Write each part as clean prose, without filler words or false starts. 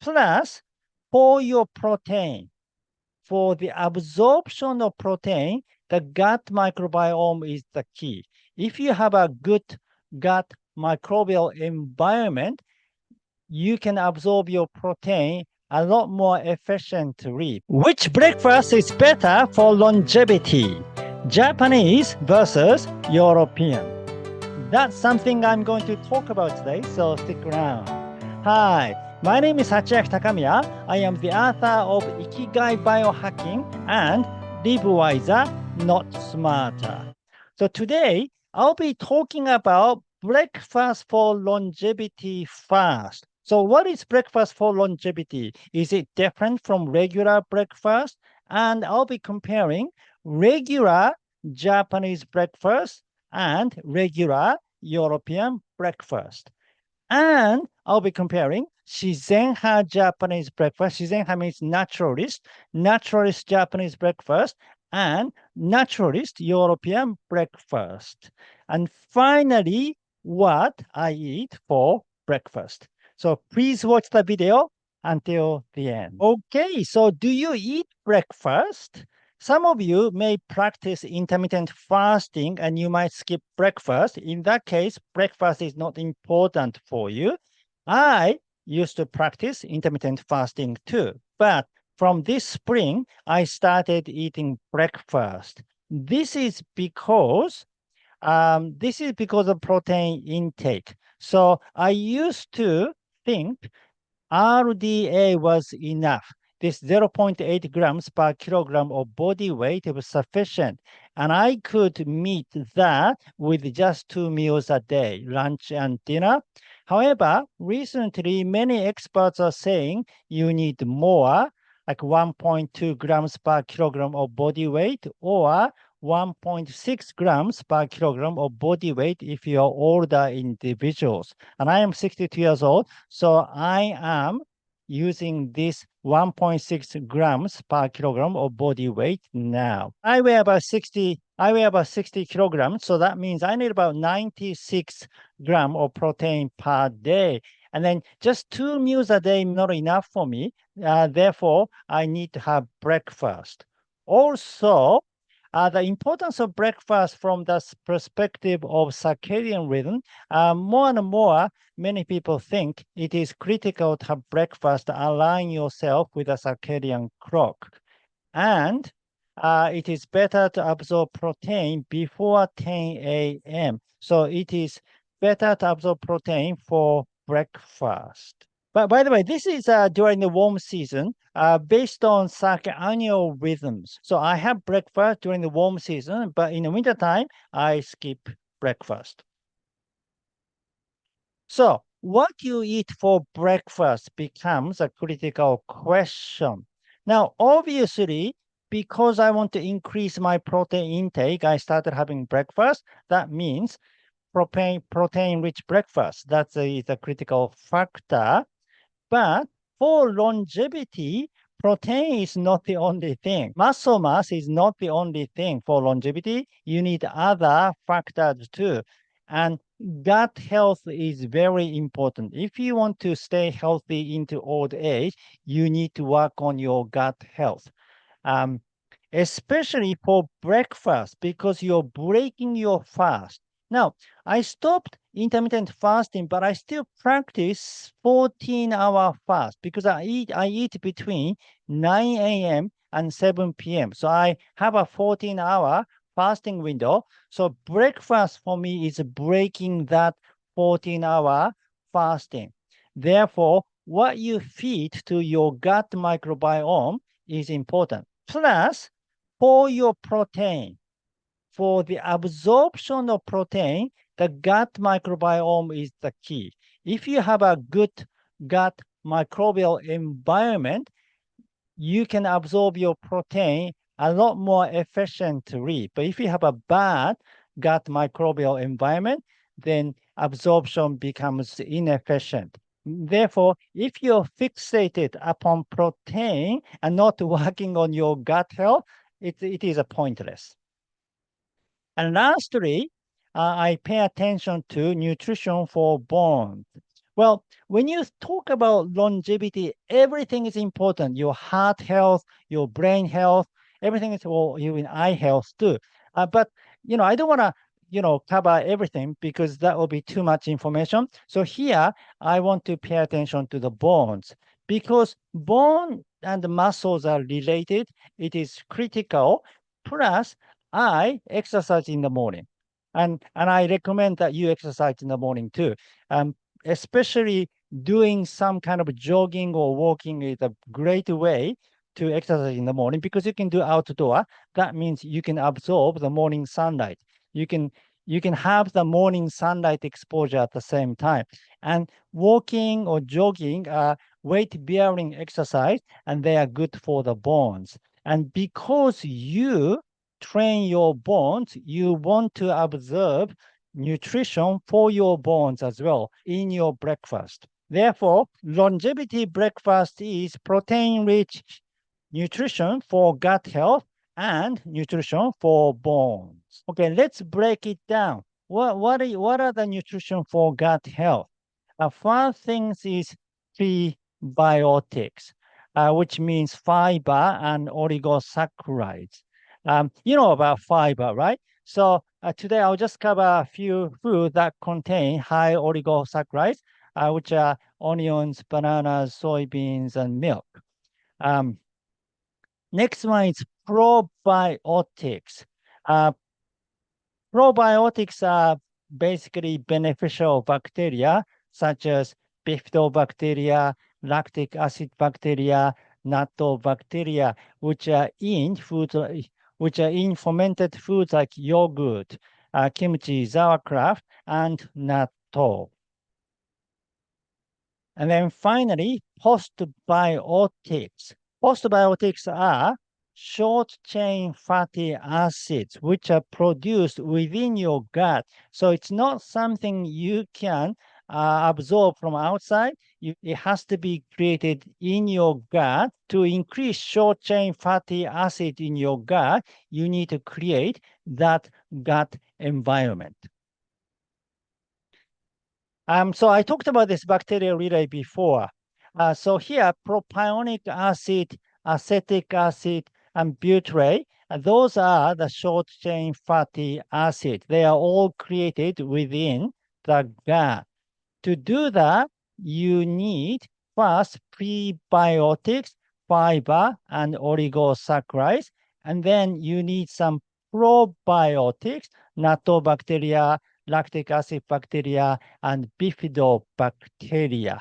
Plus, for your protein, for the absorption of protein, the gut microbiome is the key. If you have a good gut microbial environment, you can absorb your protein a lot more efficiently. Which breakfast is better for longevity? Japanese versus European. That's something I'm going to talk about today, so stick around. Hi, my name is Hachiaki Takamiya. I am the author of Ikigai Biohacking and Live Wiser, Not Smarter. So today, I'll be talking about breakfast for longevity fast. So what is breakfast for longevity? Is it different from regular breakfast? And I'll be comparing regular Japanese breakfast and regular European breakfast. And I'll be comparing Shizenha Japanese breakfast. Shizenha means naturalist, naturalist Japanese breakfast, and naturalist European breakfast. And finally, what I eat for breakfast. So please watch the video until the end. Okay, so do you eat breakfast? Some of you may practice intermittent fasting and you might skip breakfast. In that case, breakfast is not important for you. I used to practice intermittent fasting too, but from this spring, I started eating breakfast. This is because of protein intake. So I used to think RDA was enough. This 0.8 grams per kilogram of body weight was sufficient. And I could meet that with just 2 meals a day, lunch and dinner. However, recently, many experts are saying you need more, like 1.2 grams per kilogram of body weight or 1.6 grams per kilogram of body weight if you are older individuals. And I am 62 years old, so I am using this 1.6 grams per kilogram of body weight now. I weigh about 60 kilograms, so that means I need about 96 grams of protein per day. And then just 2 meals a day not enough for me. Therefore, I need to have breakfast. Also, the importance of breakfast from the perspective of circadian rhythm, more and more, many people think it is critical to have breakfast to align yourself with a circadian clock. And it is better to absorb protein before 10 a.m. So it is better to absorb protein for breakfast. But by the way, this is during the warm season based on circadian rhythms. So I have breakfast during the warm season, but in the wintertime, I skip breakfast. So what you eat for breakfast becomes a critical question. Now, obviously, because I want to increase my protein intake, I started having breakfast. That means protein-rich breakfast. That's a critical factor. But for longevity, protein is not the only thing. Muscle mass is not the only thing for longevity. You need other factors too. And gut health is very important. If you want to stay healthy into old age, you need to work on your gut health. Especially for breakfast, because you're breaking your fast. Now, I stopped intermittent fasting, but I still practice 14-hour fast because I eat between 9 a.m. and 7 p.m. So I have a 14-hour fasting window. So breakfast for me is breaking that 14-hour fasting. Therefore, what you feed to your gut microbiome is important. Plus, for your protein, for the absorption of protein, the gut microbiome is the key. If you have a good gut microbial environment, you can absorb your protein a lot more efficiently. But if you have a bad gut microbial environment, then absorption becomes inefficient. Therefore, if you're fixated upon protein and not working on your gut health, it is a pointless. And lastly, I pay attention to nutrition for bones. Well, when you talk about longevity, everything is important. Your heart health, your brain health, everything is, well, even eye health too. But, I don't want to, cover everything because that will be too much information. So here, I want to pay attention to the bones because bone and muscles are related. It is critical. Plus, I exercise in the morning. And I recommend that you exercise in the morning too. Um, Especially doing some kind of jogging or walking is a great way to exercise in the morning because you can do outdoor. That means you can absorb the morning sunlight. You can you can have the morning sunlight exposure at the same time. And walking or jogging are weight bearing exercise and they are good for the bones. And because you train your bones, you want to observe nutrition for your bones as well in your breakfast. Therefore, longevity breakfast is protein-rich nutrition for gut health and nutrition for bones. Okay, let's break it down. What are the nutrition for gut health? First things is prebiotics, which means fiber and oligosaccharides. You know about fiber, right? So today I'll just cover a few foods that contain high oligosaccharides, which are onions, bananas, soybeans, and milk. Um, Next one is probiotics. Uh, Probiotics are basically beneficial bacteria such as bifidobacteria, lactic acid bacteria, natto bacteria, which are in fermented foods like yogurt, kimchi, sauerkraut, and natto. And then finally, postbiotics. Postbiotics are short chain fatty acids, which are produced within your gut. So it's not something you can absorb from outside. It has to be created in your gut. To increase short chain fatty acid in your gut, you need to create that gut environment. So I talked about this bacterial relay before. So here, propionic acid, acetic acid, and butyrate, those are the short chain fatty acids. They are all created within the gut. To do that, you need first prebiotics, fiber, and oligosaccharides, and then you need some probiotics, Natto-bacteria, lactic acid bacteria, and bifidobacteria.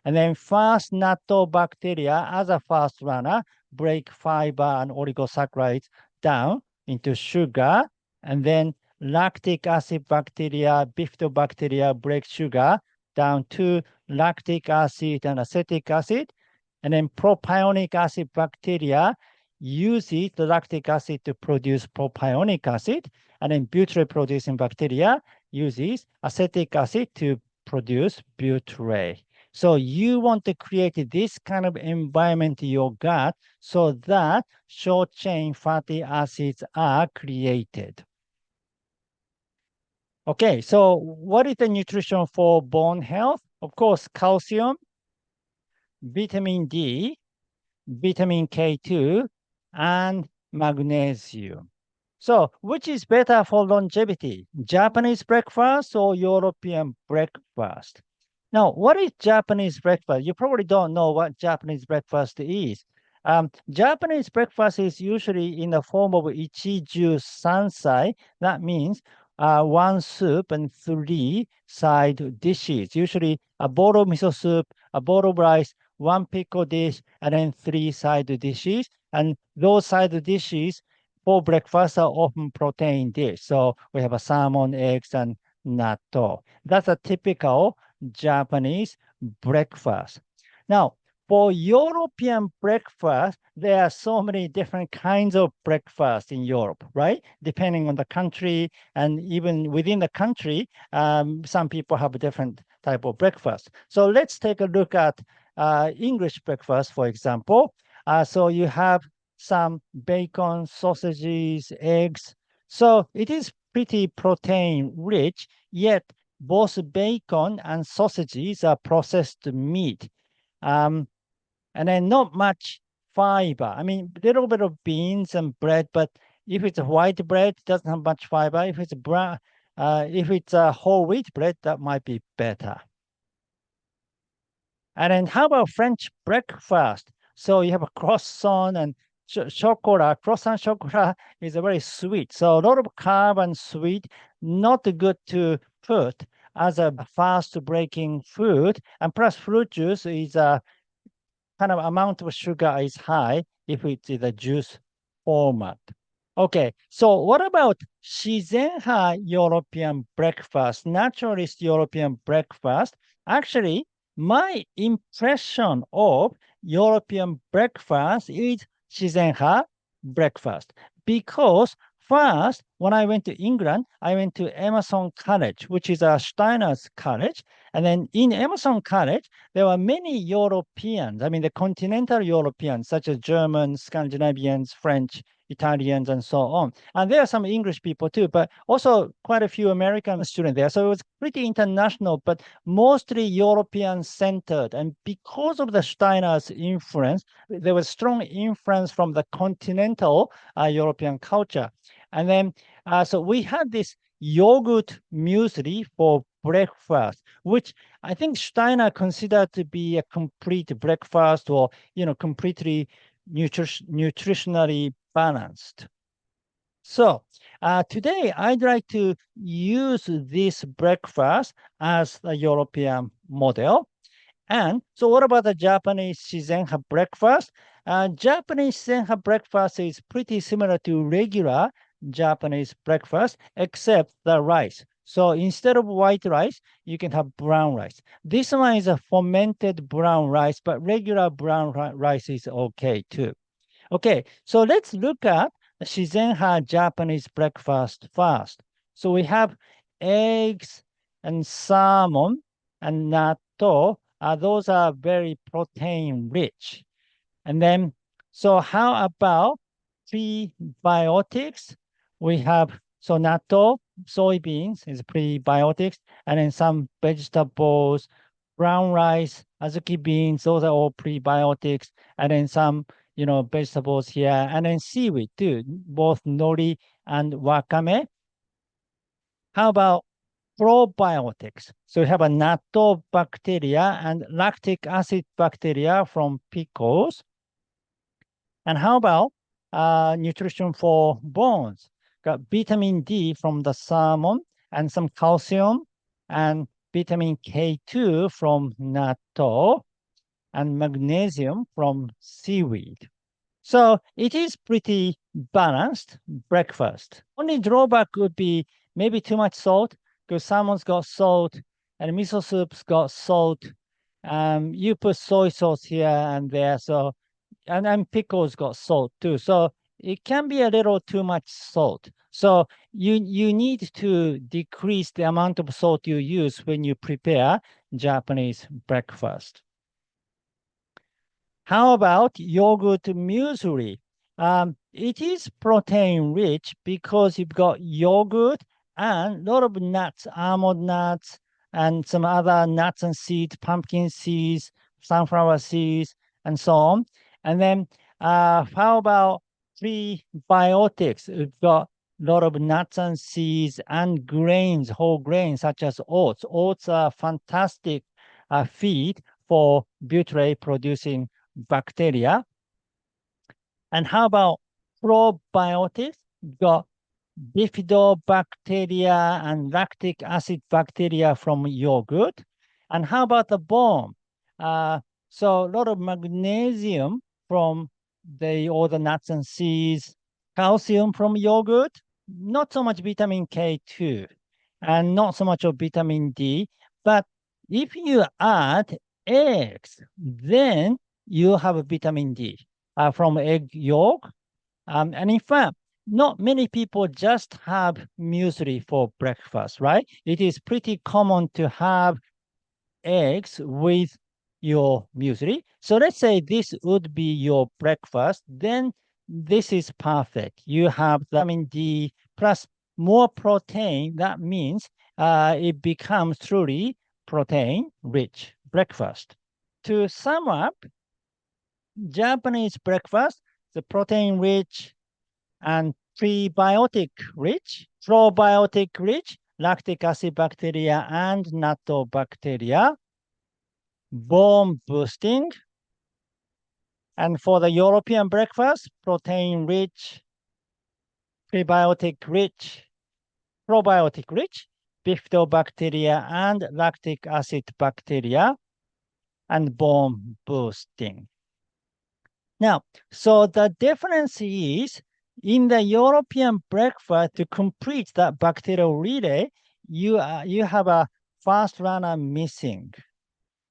And then first Natto-bacteria, as a first runner, break fiber and oligosaccharides down into sugar, and then lactic acid bacteria, bifidobacteria break sugar down to lactic acid and acetic acid. And then propionic acid bacteria uses the lactic acid to produce propionic acid. And then butyrate producing bacteria uses acetic acid to produce butyrate. So you want to create this kind of environment in your gut so that short chain fatty acids are created. Okay, so what is the nutrition for bone health? Of course, calcium, vitamin D, vitamin K2, and magnesium. So, which is better for longevity, Japanese breakfast or European breakfast? Now, what is Japanese breakfast? You probably don't know what Japanese breakfast is. Japanese breakfast is usually in the form of ichiju sansai. That means one soup and three side dishes. Usually a bowl of miso soup, a bowl of rice, one pickle dish, and then three side dishes. And those side dishes for breakfast are often protein dish. So we have a salmon, eggs, and natto. That's a typical Japanese breakfast. Now, for European breakfast, there are so many different kinds of breakfast in Europe, right? Depending on the country and even within the country, some people have a different type of breakfast. So let's take a look at English breakfast, for example. So you have some bacon, sausages, eggs. So it is pretty protein rich, yet both bacon and sausages are processed meat. And then not much fiber. I mean, a little bit of beans and bread, but if it's a white bread, it doesn't have much fiber. If it's brown, if it's a whole wheat bread, that might be better. And then how about French breakfast? So you have a croissant and chocolate. Croissant chocolate is a very sweet. So a lot of carb and sweet, not good to put as a fast breaking food. And plus fruit juice is a kind of amount of sugar is high if it is a juice format. Okay, so what about Shizenha European breakfast, naturalist European breakfast? Actually, my impression of European breakfast is Shizenha breakfast because first, when I went to England, I went to Emerson College, which is a Steiner's college. And then in Emerson College, there were many Europeans, I mean, the continental Europeans, such as Germans, Scandinavians, French, Italians, and so on. And there are some English people too, but also quite a few American students there. So it was pretty international, but mostly European centered. And because of the Steiner's influence, there was strong influence from the continental European culture. And then, so we had this yogurt muesli for breakfast, which I think Steiner considered to be a complete breakfast or, completely nutritionally balanced. So today I'd like to use this breakfast as the European model. And so what about the Japanese Shizenha breakfast? Japanese Shizenha breakfast is pretty similar to regular Japanese breakfast, except the rice. So instead of white rice, you can have brown rice. This one is a fermented brown rice, but regular brown rice is okay too. Okay, so let's look at the Shizenha Japanese breakfast first. So we have eggs and salmon and natto. Those are very protein rich. And then, so how about prebiotics? We have, so natto, soybeans is prebiotics, and then some vegetables, brown rice, azuki beans, those are all prebiotics, and then some, vegetables here, and then seaweed too, both nori and wakame. How about probiotics? So we have a natto bacteria and lactic acid bacteria from pickles. And how about nutrition for bones? Got vitamin D from the salmon and some calcium and vitamin K2 from natto and magnesium from seaweed. So it is pretty balanced breakfast. Only drawback would be maybe too much salt because salmon's got salt and miso soup's got salt. You put soy sauce here and there, so and pickles got salt too. So it can be a little too much salt. So you need to decrease the amount of salt you use when you prepare Japanese breakfast. How about yogurt muesli? It is protein rich because you've got yogurt and a lot of nuts, almond nuts, and some other nuts and seeds, pumpkin seeds, sunflower seeds, and so on. And then how about prebiotics? We've got a lot of nuts and seeds and grains, whole grains such as oats. Oats are fantastic feed for butyrate producing bacteria. And how about probiotics? We've got bifidobacteria and lactic acid bacteria from yogurt. And how about the bone? So a lot of magnesium from all the nuts and seeds, calcium from yogurt, not so much vitamin K2, and not so much of vitamin D. But if you add eggs, then you have a vitamin D from egg yolk. And in fact, not many people just have muesli for breakfast, right? It is pretty common to have eggs with your muesli. So let's say this would be your breakfast, then this is perfect. You have vitamin D plus more protein. That means it becomes truly protein-rich breakfast. To sum up, Japanese breakfast, the protein-rich and prebiotic-rich, probiotic-rich, lactic acid bacteria and natto bacteria, bone boosting. And for the European breakfast, protein-rich, prebiotic-rich, probiotic-rich, bifidobacteria and lactic acid bacteria, and bone boosting. Now, so the difference is in the European breakfast, to complete that bacterial relay, you have a first runner missing.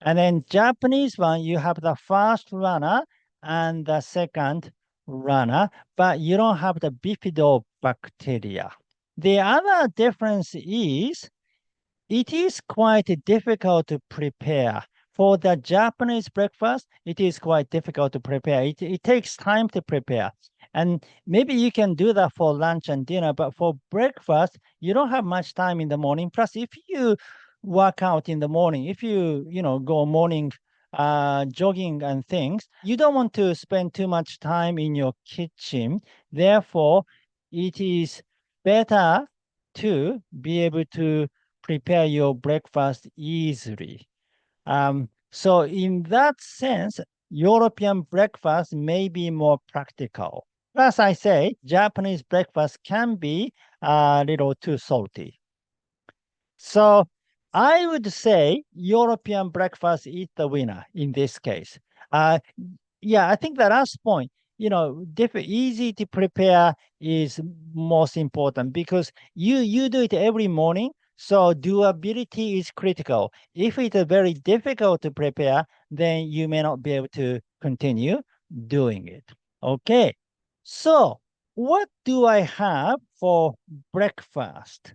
And then Japanese one, you have the first runner and the second runner, but you don't have the bifidobacteria. The other difference is it is quite difficult to prepare. For the Japanese breakfast, it is quite difficult to prepare. It takes time to prepare. And maybe you can do that for lunch and dinner, but for breakfast, you don't have much time in the morning. Plus, if you work out in the morning, if you go morning jogging and things, you don't want to spend too much time in your kitchen. Therefore, it is better to be able to prepare your breakfast easily. So in that sense, European breakfast may be more practical. As I say, Japanese breakfast can be a little too salty. So I would say European breakfast is the winner in this case. Yeah, I think the last point, easy to prepare is most important because you do it every morning. So doability is critical. If it's very difficult to prepare, then you may not be able to continue doing it. Okay. So what do I have for breakfast?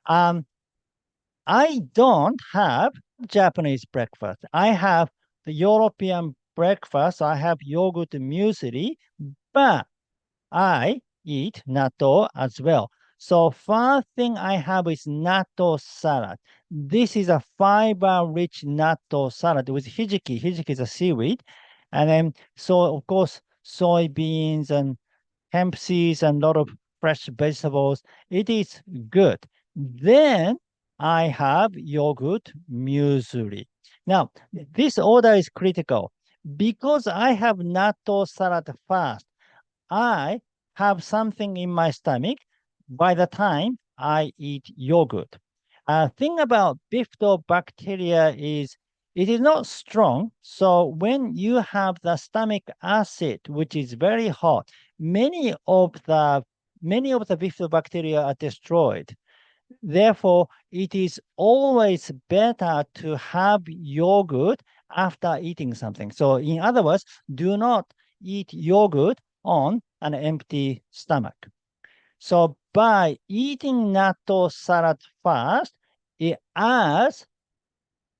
I don't have Japanese breakfast. I have the European breakfast. I have yogurt muesli, but I eat natto as well. So first thing I have is natto salad. This is a fiber-rich natto salad with hijiki. Hijiki is a seaweed. And then, so of course, soybeans and hemp seeds and a lot of fresh vegetables. It is good. Then I have yogurt muesli. Now, this order is critical. Because I have natto salad first, I have something in my stomach by the time I eat yogurt. Thing about bifidobacteria is it is not strong. So when you have the stomach acid, which is very hot, many of the bifidobacteria are destroyed. Therefore, it is always better to have yogurt after eating something. So in other words, do not eat yogurt on an empty stomach. So by eating natto salad first, it adds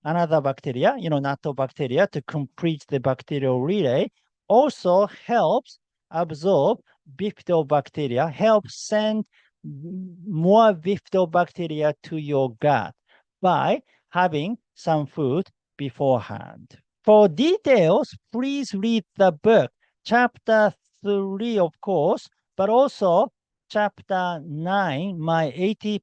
another bacteria, natto bacteria, to complete the bacterial relay. Also helps absorb bifidobacteria, helps send more bifidobacteria to your gut by having some food beforehand. For details, please read the book, chapter 3, of course, but also chapter 9, my 80%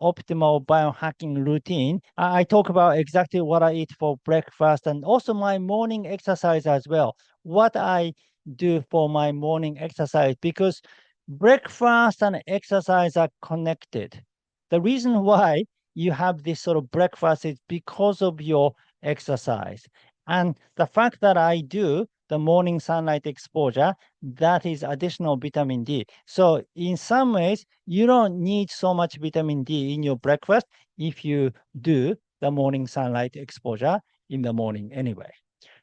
optimal biohacking routine. I talk about exactly what I eat for breakfast and also my morning exercise as well. What I do for my morning exercise, because breakfast and exercise are connected. The reason why you have this sort of breakfast is because of your exercise. And the fact that I do the morning sunlight exposure, that is additional vitamin D. So in some ways, you don't need so much vitamin D in your breakfast if you do the morning sunlight exposure in the morning anyway.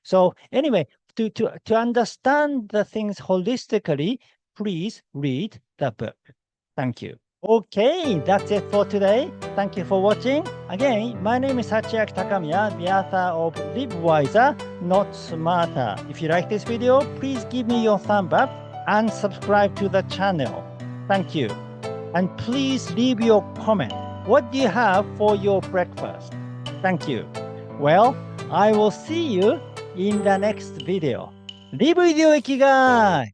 So anyway, to understand the things holistically, please read the book. Thank you. Okay, that's it for today. Thank you for watching. Again, my name is Hachiaki Takamiya, the author of Live Wiser, Not Smarter. If you like this video, please give me your thumb up and subscribe to the channel. Thank you. And please leave your comment. What do you have for your breakfast? Thank you. Well, I will see you in the next video. Live with your ikigai!